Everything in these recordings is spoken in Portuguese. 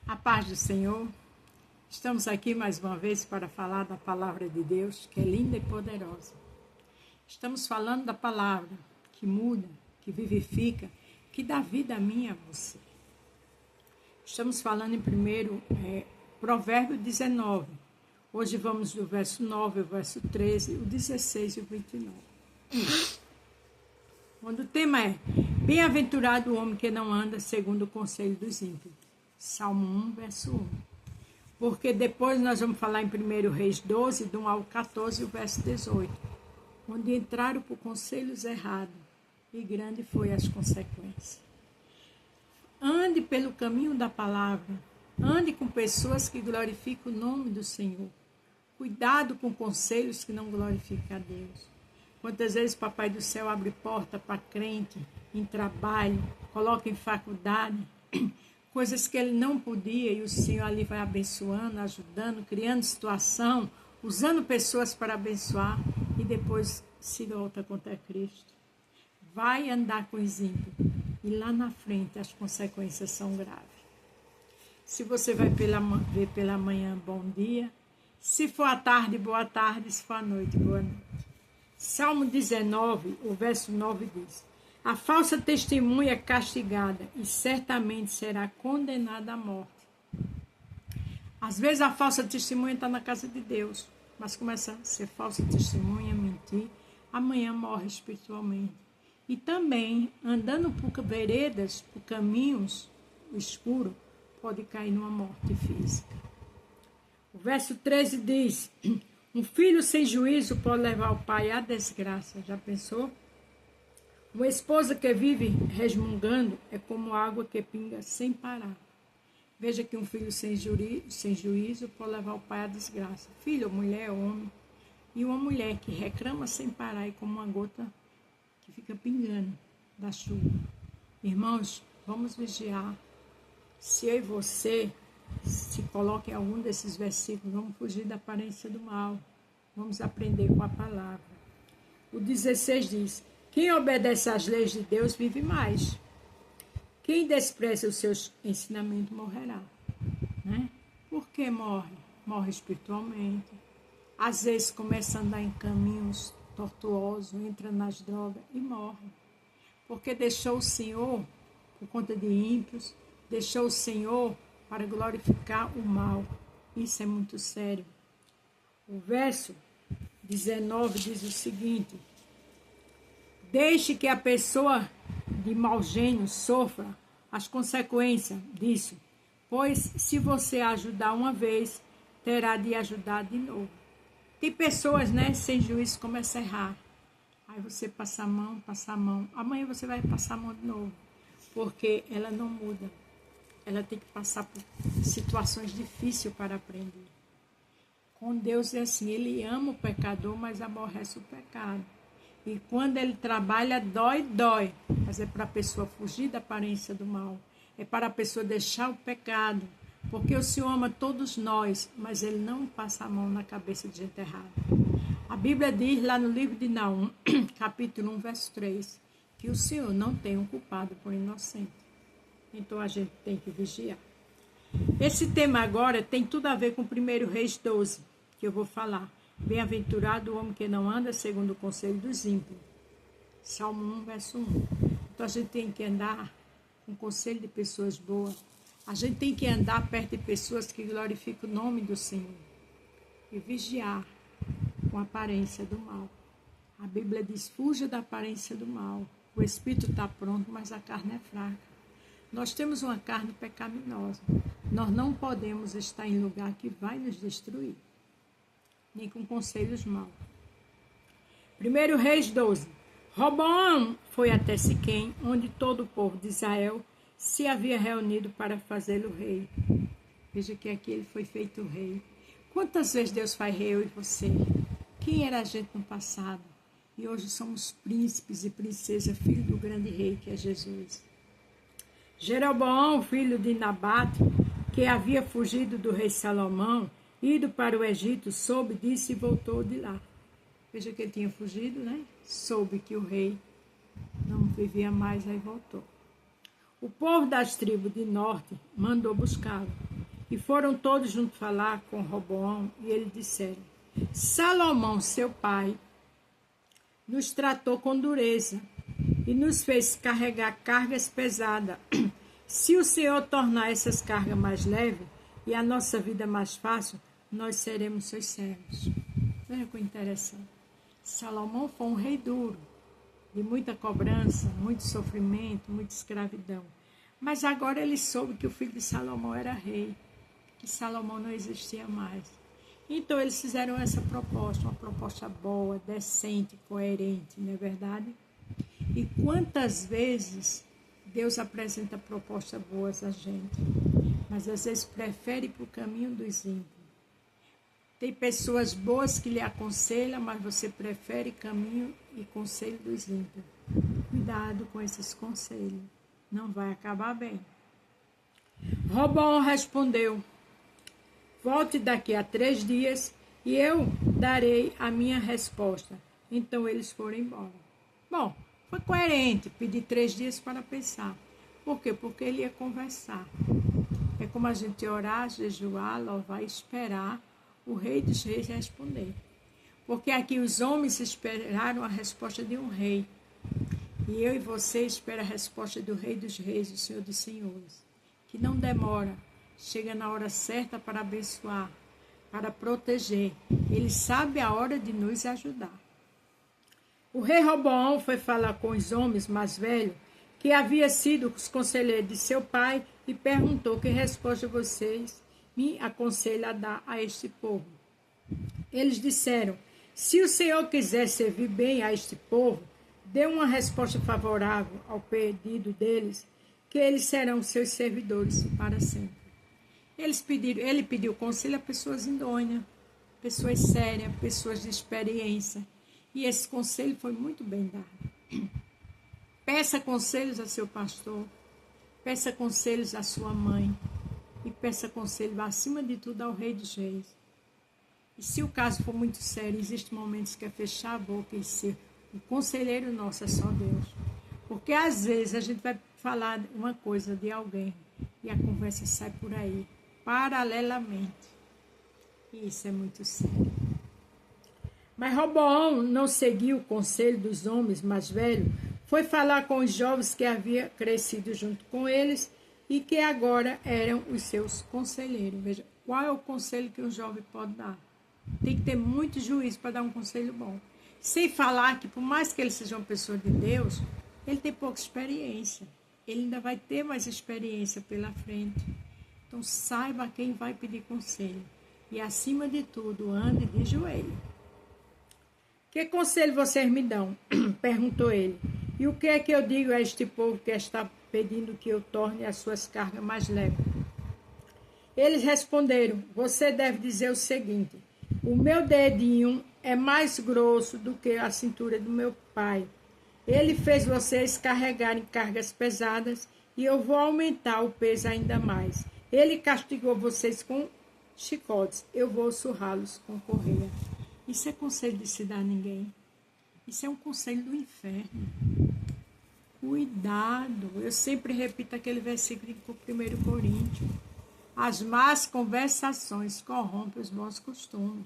A paz do Senhor. Estamos aqui mais uma vez para falar da palavra de Deus, que é linda e poderosa. Estamos falando da palavra que muda, que vivifica, que dá vida a mim e a você. Estamos falando em primeiro Provérbio 19. Hoje vamos do verso 9, o verso 13, o 16 e o 29. Onde o tema é: bem-aventurado o homem que não anda segundo o conselho dos ímpios. Salmo 1, verso 1. Porque depois nós vamos falar em 1 Reis 12, do 1 ao 14, o verso 18. Onde entraram por conselhos errados, e grande foi as consequências. Ande pelo caminho da palavra. Ande com pessoas que glorificam o nome do Senhor. Cuidado com conselhos que não glorificam a Deus. Quantas vezes o Papai do Céu abre porta para crente, em trabalho, coloca em faculdade, coisas que ele não podia, e o Senhor ali vai abençoando, ajudando, criando situação, usando pessoas para abençoar, e depois se volta contra Cristo. Vai andar com os ímpios, e lá na frente as consequências são graves. Se você vai ver pela manhã, bom dia. Se for à tarde, boa tarde. Se for à noite, boa noite. Salmo 19, o verso 9 diz: a falsa testemunha é castigada e certamente será condenada à morte. Às vezes a falsa testemunha está na casa de Deus, mas começa a ser falsa testemunha, mentir, amanhã morre espiritualmente. E também, andando por veredas, por caminhos escuros, pode cair numa morte física. O verso 13 diz: um filho sem juízo pode levar o pai à desgraça. Já pensou? Uma esposa que vive resmungando é como água que pinga sem parar. Veja que um filho sem juízo pode levar o pai à desgraça. Filho, mulher, homem. E uma mulher que reclama sem parar é como uma gota que fica pingando da chuva. Irmãos, vamos vigiar. Se eu e você se coloca em algum desses versículos, vamos fugir da aparência do mal. Vamos aprender com a palavra. O 16 diz: quem obedece às leis de Deus vive mais. Quem despreza os seus ensinamentos morrerá. Né? Por que morre? Morre espiritualmente. Às vezes começa a andar em caminhos tortuosos, entra nas drogas e morre. Porque deixou o Senhor por conta de ímpios, deixou o Senhor para glorificar o mal. Isso é muito sério. O verso 19 diz o seguinte: deixe que a pessoa de mau gênio sofra as consequências disso, pois se você ajudar uma vez, terá de ajudar de novo. Tem pessoas, sem juízo, começam a errar. Aí você passa a mão, amanhã você vai passar a mão de novo, porque ela não muda. Ela tem que passar por situações difíceis para aprender. Com Deus é assim, ele ama o pecador, mas aborrece o pecado. E quando ele trabalha, dói. Mas é para a pessoa fugir da aparência do mal. É para a pessoa deixar o pecado. Porque o Senhor ama todos nós, mas ele não passa a mão na cabeça de gente errada. A Bíblia diz lá no livro de Naum, capítulo 1, verso 3, que o Senhor não tem um culpado por inocente. Então a gente tem que vigiar. Esse tema agora tem tudo a ver com 1 Reis 12, que eu vou falar. Bem-aventurado o homem que não anda segundo o conselho dos ímpios. Salmo 1, verso 1. Então a gente tem que andar com o conselho de pessoas boas. A gente tem que andar perto de pessoas que glorificam o nome do Senhor. E vigiar com a aparência do mal. A Bíblia diz: fuja da aparência do mal. O espírito está pronto, mas a carne é fraca. Nós temos uma carne pecaminosa. Nós não podemos estar em lugar que vai nos destruir. Nem com conselhos maus. 1 Reis 12. Roboão foi até Siquém, onde todo o povo de Israel se havia reunido para fazê-lo rei. Veja que aqui ele foi feito rei. Quantas vezes Deus faz rei, eu e você? Quem era a gente no passado? E hoje somos príncipes e princesas, filho do grande rei que é Jesus. Jeroboão, filho de Nabate, que havia fugido do rei Salomão, ido para o Egito, soube disso e voltou de lá. Veja que ele tinha fugido, Soube que o rei não vivia mais, aí voltou. O povo das tribos de norte mandou buscá-lo. E foram todos juntos falar com Roboão, e eles disseram: Salomão, seu pai, nos tratou com dureza e nos fez carregar cargas pesadas. Se o Senhor tornar essas cargas mais leves e a nossa vida mais fácil, nós seremos seus servos. Veja que interessante. Salomão foi um rei duro, de muita cobrança, muito sofrimento, muita escravidão. Mas agora ele soube que o filho de Salomão era rei, que Salomão não existia mais. Então eles fizeram essa proposta, uma proposta boa, decente, coerente, não é verdade? E quantas vezes Deus apresenta propostas boas a gente, mas às vezes prefere ir para o caminho dos ímpios. Tem pessoas boas que lhe aconselham, mas você prefere caminho e conselho dos ímpios. Cuidado com esses conselhos, não vai acabar bem. Roboão respondeu: volte daqui a 3 dias e eu darei a minha resposta. Então eles foram embora. Bom, foi coerente pedir 3 dias para pensar. Por quê? Porque ele ia conversar. É como a gente orar, jejuar, louvar e esperar o rei dos reis responder. Porque aqui os homens esperaram a resposta de um rei. E eu e você esperam a resposta do rei dos reis, do Senhor dos senhores. Que não demora. Chega na hora certa para abençoar, para proteger. Ele sabe a hora de nos ajudar. O rei Roboão foi falar com os homens mais velhos, que havia sido os conselheiros de seu pai, e perguntou: que resposta vocês me aconselham a dar a este povo? Eles disseram: se o Senhor quiser servir bem a este povo, dê uma resposta favorável ao pedido deles, que eles serão seus servidores para sempre. Ele pediu conselho a pessoas idôneas, pessoas sérias, pessoas de experiência. E esse conselho foi muito bem dado. Peça conselhos a seu pastor, peça conselhos à sua mãe e peça conselho, acima de tudo, ao Rei dos Reis. E se o caso for muito sério, existem momentos que é fechar a boca e ser o conselheiro nosso é só Deus. Porque às vezes a gente vai falar uma coisa de alguém e a conversa sai por aí, paralelamente. E isso é muito sério. Mas Roboão não seguiu o conselho dos homens mais velhos, foi falar com os jovens que havia crescido junto com eles e que agora eram os seus conselheiros. Veja, qual é o conselho que um jovem pode dar? Tem que ter muito juízo para dar um conselho bom. Sem falar que, por mais que ele seja uma pessoa de Deus, ele tem pouca experiência. Ele ainda vai ter mais experiência pela frente. Então, saiba a quem vai pedir conselho. E, acima de tudo, ande de joelho. Que conselho vocês me dão? Perguntou ele. E o que é que eu digo a este povo que está pedindo que eu torne as suas cargas mais leves? Eles responderam: você deve dizer o seguinte: o meu dedinho é mais grosso do que a cintura do meu pai. Ele fez vocês carregarem cargas pesadas e eu vou aumentar o peso ainda mais. Ele castigou vocês com chicotes, eu vou surrá-los com correia. Isso é conselho de se dar a ninguém. Isso é um conselho do inferno. Cuidado. Eu sempre repito aquele versículo de 1 Coríntios. As más conversações corrompem os bons costumes.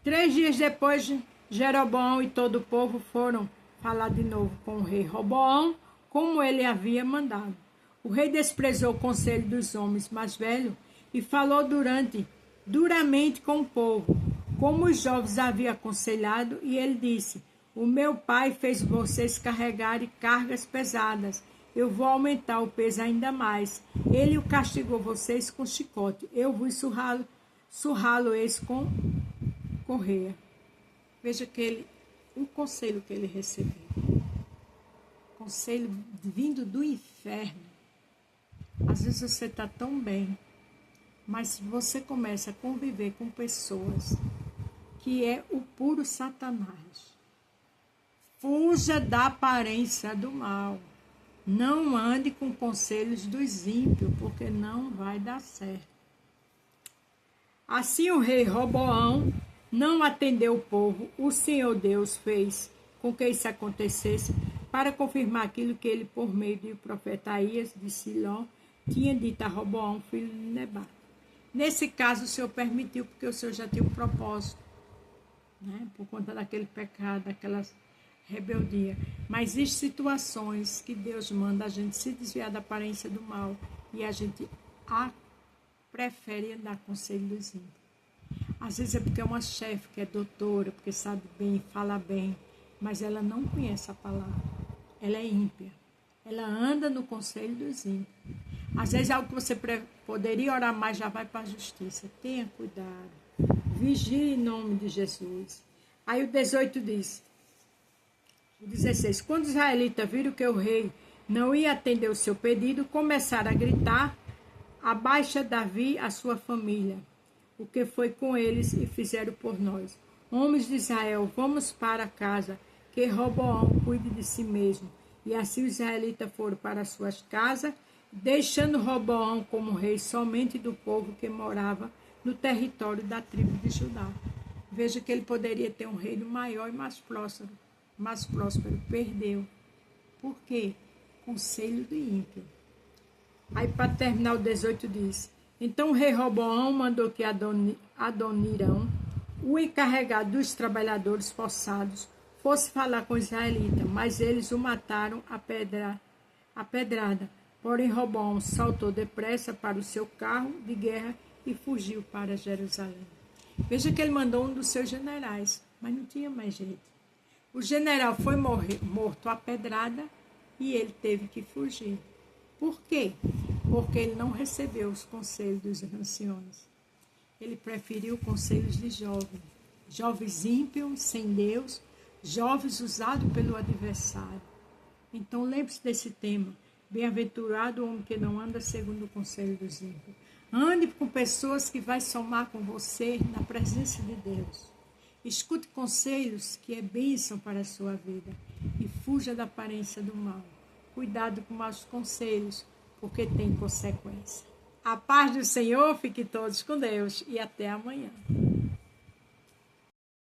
3 dias depois, Jeroboão e todo o povo foram falar de novo com o rei Roboão, como ele havia mandado. O rei desprezou o conselho dos homens mais velhos e falou duramente com o povo, como os jovens haviam aconselhado, e ele disse: o meu pai fez vocês carregarem cargas pesadas, eu vou aumentar o peso ainda mais. Ele o castigou vocês com chicote, eu vou surrá-lo-eis com correia. Veja o conselho que ele recebeu. Conselho vindo do inferno. Às vezes você está tão bem, mas você começa a conviver com pessoas que é o puro Satanás. Fuja da aparência do mal. Não ande com conselhos dos ímpios, porque não vai dar certo. Assim o rei Roboão não atendeu o povo. O Senhor Deus fez com que isso acontecesse para confirmar aquilo que ele, por meio do profeta Aías de Siló, tinha dito a Roboão, filho de Nebat. Nesse caso, o Senhor permitiu, porque o Senhor já tinha um propósito, né? Por conta daquele pecado, daquela rebeldia. Mas existem situações que Deus manda a gente se desviar da aparência do mal e a gente prefere andar com o conselho dos ímpios. Às vezes é porque é uma chefe que é doutora, porque sabe bem, fala bem, mas ela não conhece a palavra. Ela é ímpia. Ela anda no conselho dos ímpios. Às vezes é algo que você poderia orar mais, já vai para a justiça. Tenha cuidado. Vigie em nome de Jesus. Aí o 18 diz, o 16, quando os israelitas viram que o rei não ia atender o seu pedido, começaram a gritar, abaixa Davi a sua família, o que foi com eles e fizeram por nós. Homens de Israel, vamos para casa, que Roboão cuide de si mesmo. E assim os israelitas foram para suas casas, deixando Roboão como rei somente do povo que morava no território da tribo de Judá. Veja que ele poderia ter um reino maior e mais próspero. Perdeu. Por quê? Conselho do ímpio. Aí, para terminar, o 18 diz, então o rei Roboão mandou que Adonirão, o encarregado dos trabalhadores forçados, fosse falar com os israelitas, mas eles o mataram a pedrada. Porém, Roboão saltou depressa para o seu carro de guerra e fugiu para Jerusalém. Veja que ele mandou um dos seus generais, mas não tinha mais jeito. O general foi morto a pedrada e ele teve que fugir. Por quê? Porque ele não recebeu os conselhos dos anciões. Ele preferiu conselhos de jovens. Jovens ímpios, sem Deus, jovens usados pelo adversário. Então lembre-se desse tema. Bem-aventurado o homem que não anda segundo o conselho dos ímpios. Ande com pessoas que vai somar com você na presença de Deus. Escute conselhos que é bênção para a sua vida. E fuja da aparência do mal. Cuidado com maus conselhos, porque tem consequência. A paz do Senhor, fiquem todos com Deus e até amanhã.